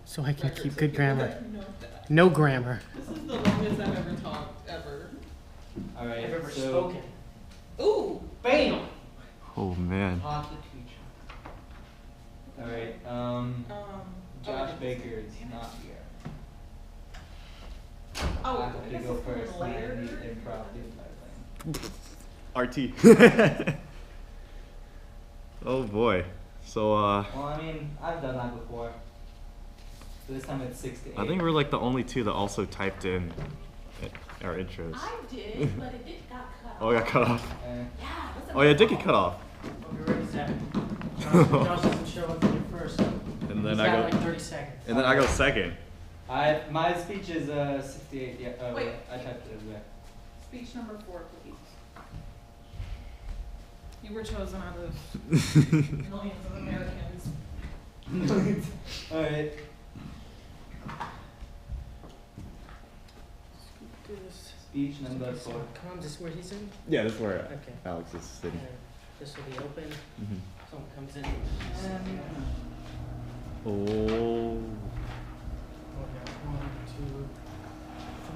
So I can keep good grammar. No grammar. This is the longest I've ever talked, ever. Alright, I've ever so spoken. Ooh! Bam! Oh man. Off the teacher. alright, Josh Baker is not here. I Oh, have to go first and I later. need improv RT. Oh boy. So Well, I mean, I've done that before. So this time it's 6 to 8. I think we're like the only two that also typed in our intros. I did, but it did got cut off. Oh, it got cut off. Yeah, that's Oh yeah, it did get cut off. Okay, ready, set. Josh doesn't show up here first. And then He's I got go. like 30 seconds. And then I go second. My speech is 68. Yeah. Oh, Wait. I typed it over there. Speech number 4, please. You were chosen out of millions of Americans. Alright. Speech number 4. Come on, is this where he's in? Yeah, that's where Okay. Alex is sitting. This will be open. Mhm. Someone comes in. Oh. One, two,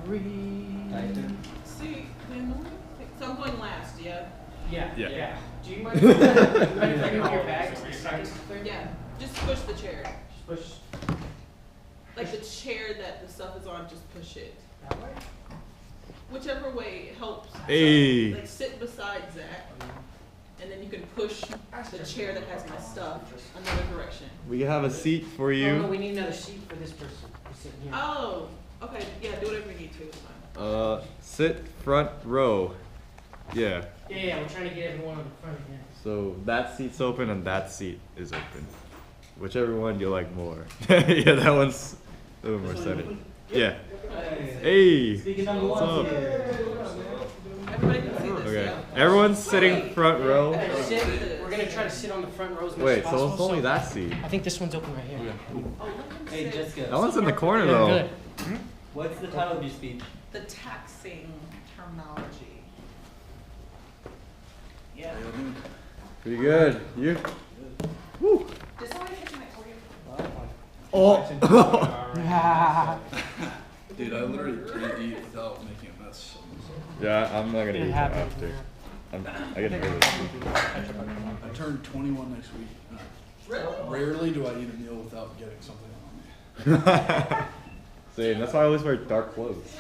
three. Typed it. See, the annoying thing. So I'm going last, yeah? Yeah. Yeah. Do you mind if you bring up your bag 3 seconds to clear? Yeah. Just push the chair. Just push Like the chair that the stuff is on, just push it. that way. Whichever way helps. Hey. Like sit beside Zach, and then you can push the chair that has my stuff another direction. We have a seat for Oh, no, you. we need another seat for this person. Who's sitting here. Oh, okay. Yeah, do whatever you need to. It's fine. Sit front row. Yeah. Yeah, we're trying to get everyone on the front again. So that seat's open and that seat is open. Whichever one you like more. Yeah, that one's a little more centered. Yeah. Hey. Speaking number What's 1 up? here. Everybody can see this, Okay. yeah? Everyone's sitting front row. We're gonna try to sit on the front row as much Wait, as so possible. it's only that seat. I think this one's open right here. Oh, let them Hey, sit. Jessica. That one's in the corner Yeah, though. good. What's the title of your speech? The taxing terminology. Yeah. Pretty good. You? Woo. Did somebody hit my organ? Oh. Dude, I literally can't eat without making a mess. Yeah, I'm not gonna It eat that happened. after. I get nervous. I turn 21 next week. and Really? Rarely do I eat a meal without getting something on me. Same. That's why I always wear dark clothes.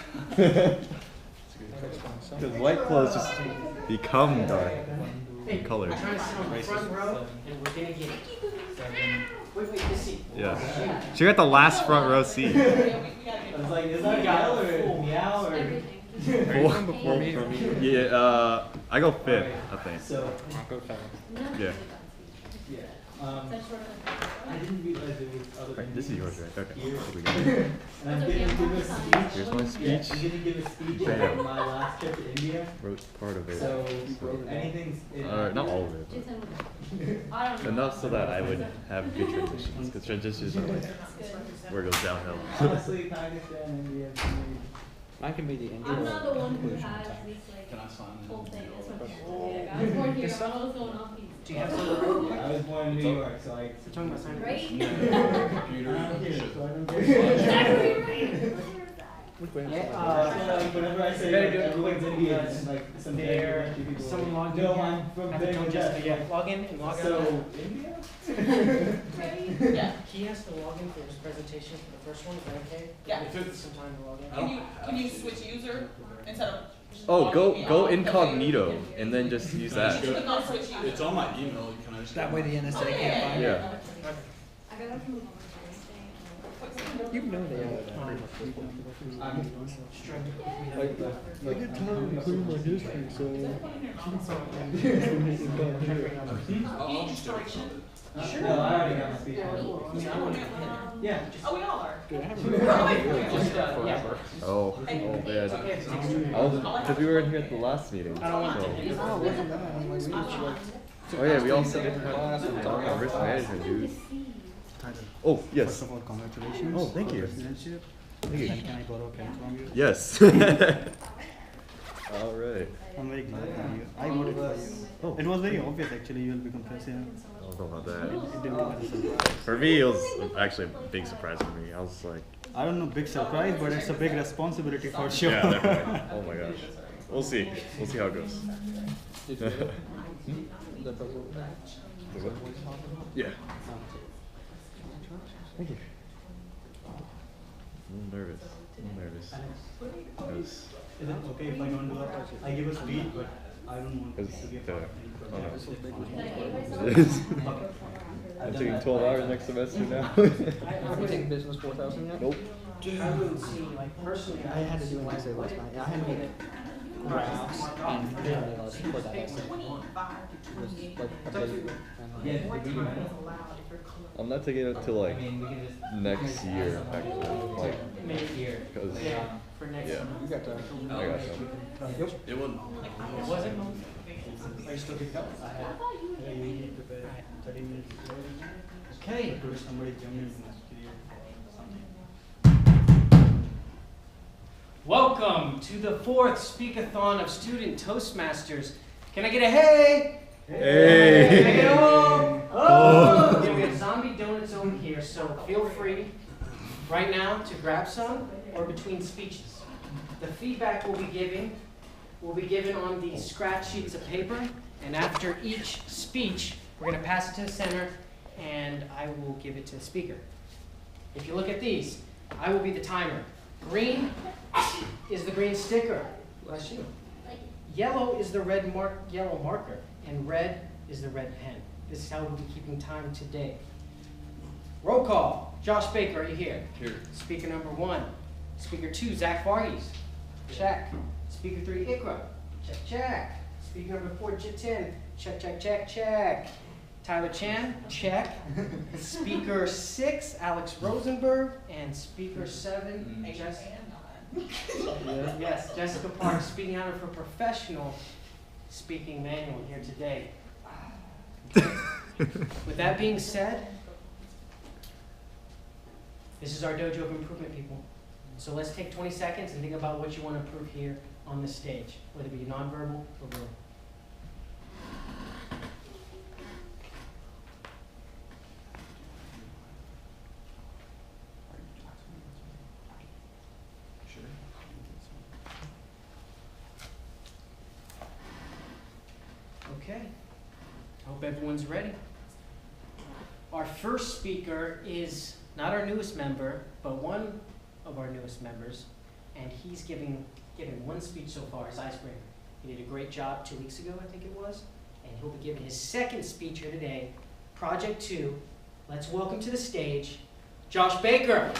Because light clothes just become dark in color. We're trying to sit on the front row, and we're gonna get. Wait, this seat. Yeah. She got the last front row seat. Yeah, we gotta I get was like, is that yell or meow or? Yeah, I go fifth, I think. So, Yeah. yeah. I didn't realize there was other Right, this is yours, right? Okay. Here. Here we go. And I'm gonna give a speech. Here's my Yeah, speech. I'm gonna give a speech Bam. on my last trip to India. Wrote part of it. So, anything's in. Not all of it, but enough so that I would have good transitions. Because transitions are like where it goes downhill. Honestly, Pakistan, India. I can be the Indian. I'm not the one who has this Can I like sign in? whole thing. That's what I was born here. I'm always going off these. Do you have some? I was born in New York, so I. We're talking about signing. Right? Computer. I don't care, so I don't care. Exactly right. Whenever I say Better like, do it everyone's quick Indian, because and like some There, people. someone logged in. No, here. I'm from I have to tell Bangladesh. Jessica, yeah, log in and log out. So, India? Right? Yeah. He has to log in for his presentation for the first one, is that okay? Yeah. It took some time to log in. Can you switch user instead of? just Oh, logging me go out? incognito and then just use You that. click on switch user. It's on my email. Can I just? That way the NSA Oh, can't yeah. find it. Yeah. I got it from the You know they are. I'm I did tell her to include my history, so. I'll just do it. Sure. No, I already got my speech. Yeah. Oh, we all are. Oh, man. Because we were in here at the last meeting. So. Oh, wasn't that? I'm like, we each like. Oh yeah, we all said different class and talking about risk management, dude. Oh, yes. First of all, congratulations. Oh, thank you. Presidentship. Thank you. And can I borrow a pen from you? Yes. All right. I'm very glad for you. I voted for you. Oh. It was very obvious actually you will become president. Oh don't know about that. It didn't come as a surprise. For me, it was actually a big surprise for me. I was like, I don't know, big surprise, but it's a big responsibility for sure. yeah, definitely. Oh my gosh. We'll see. We'll see how it goes. Yeah. Thank you. I'm nervous. Because Is it okay if I don't do that? I give a speech, but I don't want Because to be a the- part oh, it is. I'm taking 12 hours next semester now. Have you taken business 4,000 yet? Nope. I wouldn't see, like, personally, I had to do an essay last night. I had to make graphs and formulas for that essay. It was like a big, I'm not taking it till like I mean, we can just. next year, actually. Like, Mid-year. because for next yeah, you got that. I got some. Yep. It wasn't. It wasn't? I still picked up. I had a meeting prepared 30 minutes before. Okay. But somebody jumped in the something. Welcome to the 4th Speakathon of Student Toastmasters. Can I get a hey? Hey! Can I get a oh? Oh! Yeah, we have zombie donuts over here, so feel free right now to grab some or between speeches. The feedback will be given on these scratch sheets of paper, and after each speech, we're going to pass it to the center, and I will give it to the speaker. If you look at these, I will be the timer. Green is the green sticker. Bless you. Yellow is the yellow marker, and red is the red pen. This is how we'll be keeping time today. Roll call. Josh Baker, are you here? Here. Speaker number 1. Speaker 2, Zach Varghese. Check. Speaker 3, Ikra. Check, check. Speaker number 4, Jitin. Check, check, check, check. Tyler Chan. Check. Speaker 6, Alex Rosenberg. And Speaker 7, Yes, Jessica Park, speaking out of her professional speaking manual here today. With that being said, this is our dojo of improvement, people. So let's take 20 seconds and think about what you want to improve here on the stage, whether it be nonverbal or verbal. Okay, hope everyone's ready. Our first speaker is not our newest member, but one of our newest members, and he's given one speech so far, his icebreaker. He did a great job 2 weeks ago, I think it was, and he'll be giving his second speech here today, Project 2. Let's welcome to the stage, Josh Baker.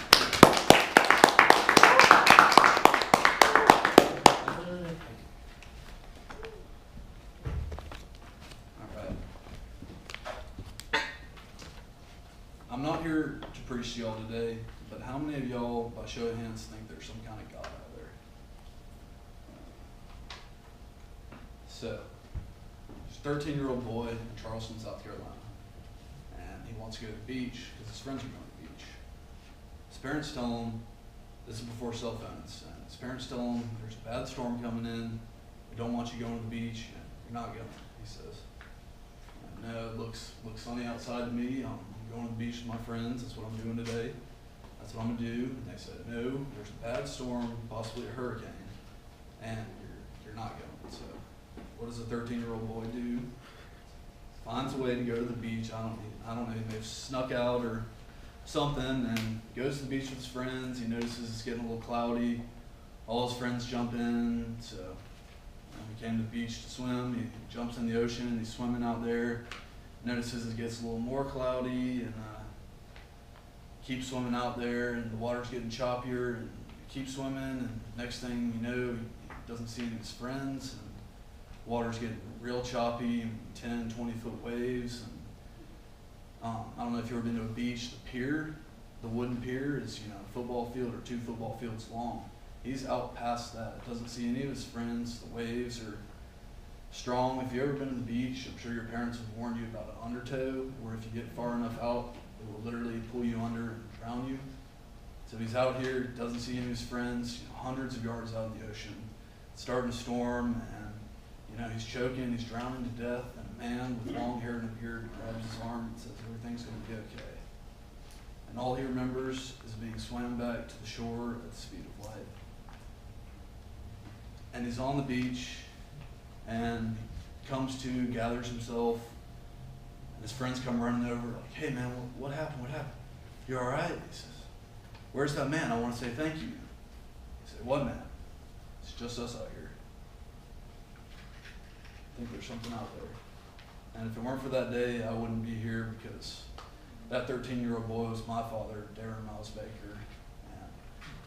I'm not here to preach to y'all today, but how many of y'all, by show of hands, think there's some kind of God out there? So, there's a 13-year-old boy in Charleston, South Carolina, and he wants to go to the beach because his friends are going to the beach. His parents tell him, this is before cell phones, and his parents tell him there's a bad storm coming in, we don't want you going to the beach, and you're not going, he says. No, it looks sunny outside to me. I'm going to the beach with my friends. That's what I'm doing today. That's what I'm gonna do. And they said, no, there's a bad storm, possibly a hurricane, and you're not going. So, what does a 13-year-old boy do? Finds a way to go to the beach. I don't know. He may have snuck out or something, and goes to the beach with his friends. He notices it's getting a little cloudy. All his friends jump in. So, he came to the beach to swim. He jumps in the ocean, and he's swimming out there. Notices it gets a little more cloudy, and keeps swimming out there, and the water's getting choppier, and he keeps swimming, and next thing you know, he doesn't see any of his friends, and water's getting real choppy, 10, 20-foot waves. And I don't know if you've ever been to a beach. The pier, the wooden pier, is a football field or 2 football fields long. He's out past that. Doesn't see any of his friends. The waves are strong. If you've ever been to the beach, I'm sure your parents have warned you about an undertow, where if you get far enough out, it will literally pull you under and drown you. So he's out here, doesn't see any of his friends, hundreds of yards out in the ocean. It's starting to storm, and he's choking, he's drowning to death, and a man with long hair and a beard grabs his arm and says, "Everything's going to be okay." And all he remembers is being swam back to the shore at the speed of light. And he's on the beach, and he comes to, gathers himself, and his friends come running over, like, "Hey man, what happened? What happened? You all right?" He says, "Where's that man? I want to say thank you." He said, "What man?" "It's just us out here. I think there's something out there. And if it weren't for that day, I wouldn't be here, because that 13-year-old boy was my father, Darren Miles Baker. And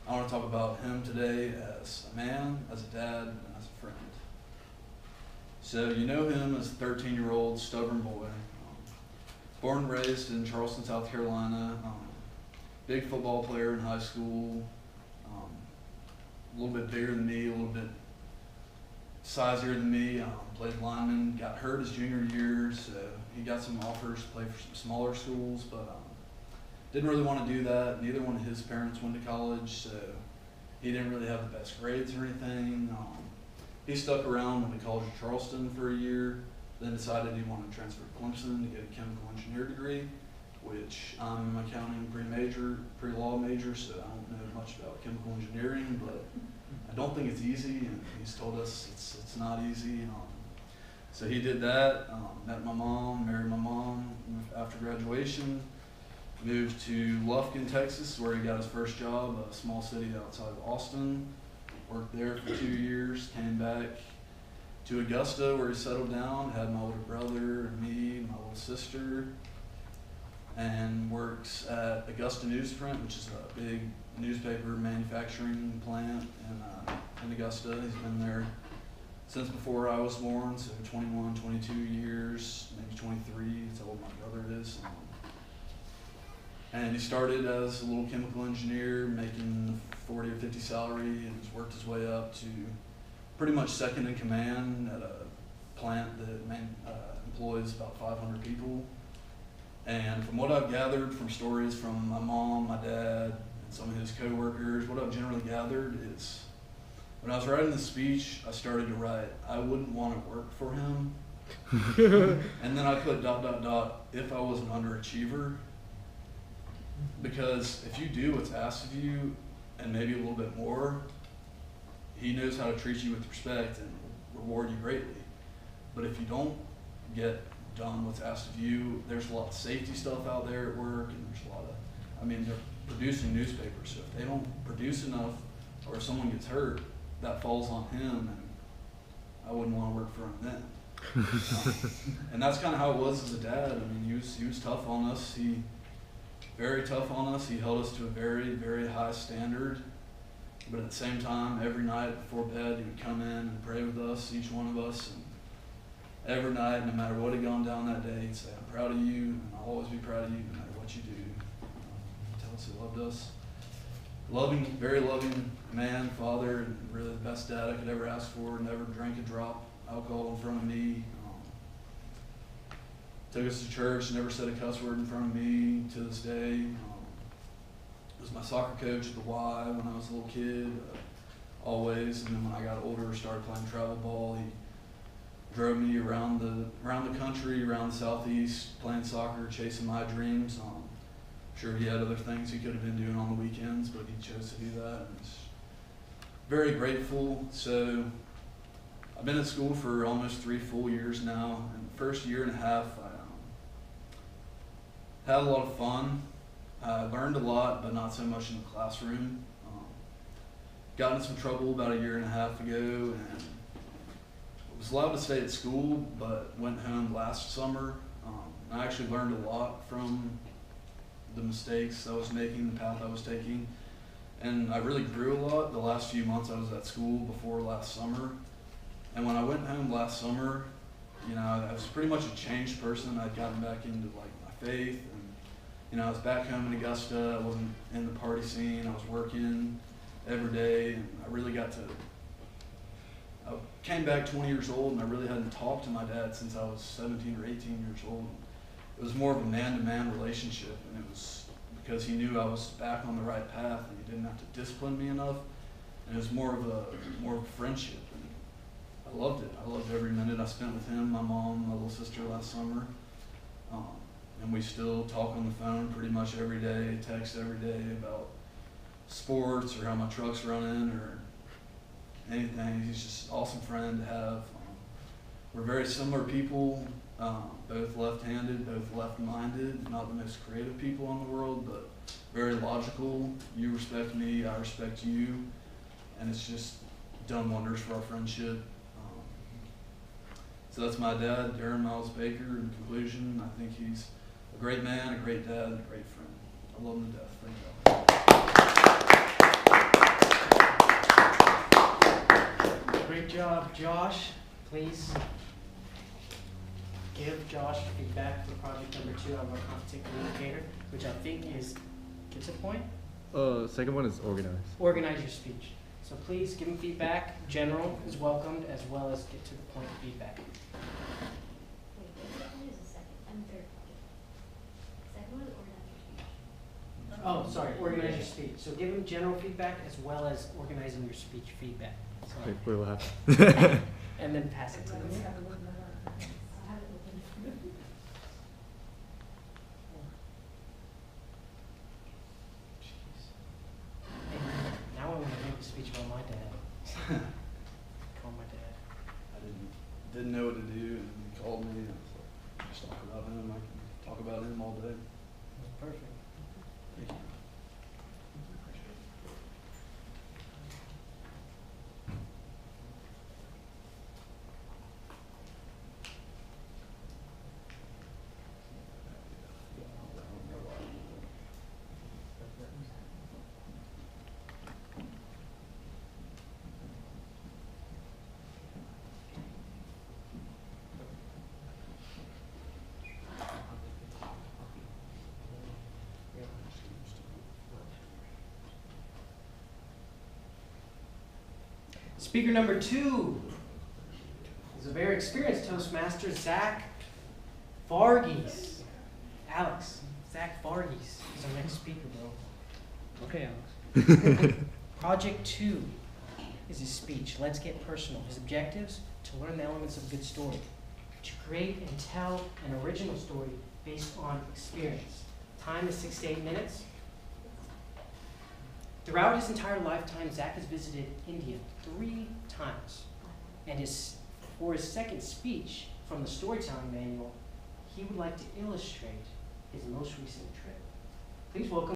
I want to talk about him today as a man, as a dad, and as a friend." So you know him as a 13-year-old stubborn boy, born and raised in Charleston, South Carolina, big football player in high school, a little bit bigger than me, a little bit sizier than me, played lineman, got hurt his junior year, so he got some offers to play for some smaller schools, but didn't really want to do that. Neither one of his parents went to college, so he didn't really have the best grades or anything. He stuck around, went to college at Charleston for a year, then decided he wanted to transfer to Clemson to get a chemical engineer degree, which I'm an accounting pre-law major, so I don't know much about chemical engineering, but I don't think it's easy, and he's told us it's not easy. So he did that, met my mom, married my mom after graduation, moved to Lufkin, Texas, where he got his first job, a small city outside of Austin. Worked there for 2 years, came back to Augusta, where he settled down, had my older brother, me, my little sister, and works at Augusta Newsprint, which is a big newspaper manufacturing plant in Augusta. He's been there since before I was born, so 21, 22 years, maybe 23, that's how old my brother is. And he started as a little chemical engineer, making 40 or 50 salary, and has worked his way up to pretty much second in command at a plant that employs about 500 people. And from what I've gathered from stories from my mom, my dad, and some of his coworkers, what I've generally gathered is when I was writing the speech, I started to write, "I wouldn't want to work for him." And then I put ... if I was an underachiever. Because if you do what's asked of you, and maybe a little bit more, he knows how to treat you with respect and reward you greatly. But if you don't get done what's asked of you, there's a lot of safety stuff out there at work, and there's a lot of, they're producing newspapers, so if they don't produce enough, or if someone gets hurt, that falls on him, and I wouldn't want to work for him then. And that's kind of how it was as a dad. He was tough on us. Very tough on us. He held us to a very, very high standard. But at the same time, every night before bed, he would come in and pray with us, each one of us. And every night, no matter what had gone down that day, he'd say, "I'm proud of you, and I'll always be proud of you, no matter what you do." He'd tell us he loved us. Loving, very loving man, father, and really the best dad I could ever ask for. Never drank a drop alcohol in front of me. Took us to church, never said a cuss word in front of me to this day. Was my soccer coach at the Y when I was a little kid, always. And then when I got older, started playing travel ball. He drove me around the country, around the Southeast, playing soccer, chasing my dreams. I'm sure he had other things he could have been doing on the weekends, but he chose to do that. And it's very grateful. So I've been at school for almost 3 full years now. And the first year and a half, I had a lot of fun. I learned a lot, but not so much in the classroom. Got in some trouble about a year and a half ago, and was allowed to stay at school, but went home last summer. I actually learned a lot from the mistakes I was making, the path I was taking, and I really grew a lot the last few months I was at school before last summer. And when I went home last summer, I was pretty much a changed person. I'd gotten back into my faith, and I was back home in Augusta. I wasn't in the party scene. I was working every day, and I came back 20 years old, and I really hadn't talked to my dad since I was 17 or 18 years old. It was more of a man-to-man relationship, and it was because he knew I was back on the right path, and he didn't have to discipline me enough. And it was more of a friendship. I loved it. I loved every minute I spent with him, my mom, my little sister last summer. And we still talk on the phone pretty much every day, text every day about sports or how my truck's running or anything. He's just an awesome friend to have. We're very similar people, both left-handed, both left-minded, not the most creative people in the world, but very logical. You respect me, I respect you, and it's just done wonders for our friendship. So that's my dad, Darren Miles Baker. In conclusion, I think he's a great man, a great dad, and a great friend. I love him to death. Thank you. Great job, Josh. Please give Josh feedback for project number 2 on our conflict communicator, which I think is, gets a point? Second one is organize. Organize your speech. So please give him feedback. General is welcomed, as well as get to the point feedback. Wait, what is the second and third project? Second one, organize your speech. Oh, sorry, organize your speech. So give him general feedback as well as organizing your speech feedback. Sorry. Wait, what happened? And then pass it to them. Hey, now I want to make a speech about my dad. Call my dad. I didn't know what to do, and he called me, and I was like, just talk about him. I can talk about him all day. That's perfect. Thank you. Speaker number 2 is a very experienced Toastmaster, Zach Varghese. Alex, Zach Varghese is our next speaker, bro. Okay, Alex. Project 2 is his speech. Let's get personal. His objectives: to learn the elements of a good story, to create and tell an original story based on experience. Time is 6 to 8 minutes. Throughout his entire lifetime, Zach has visited India 3 times. And for his second speech from the storytelling manual, he would like to illustrate his most recent trip. Please welcome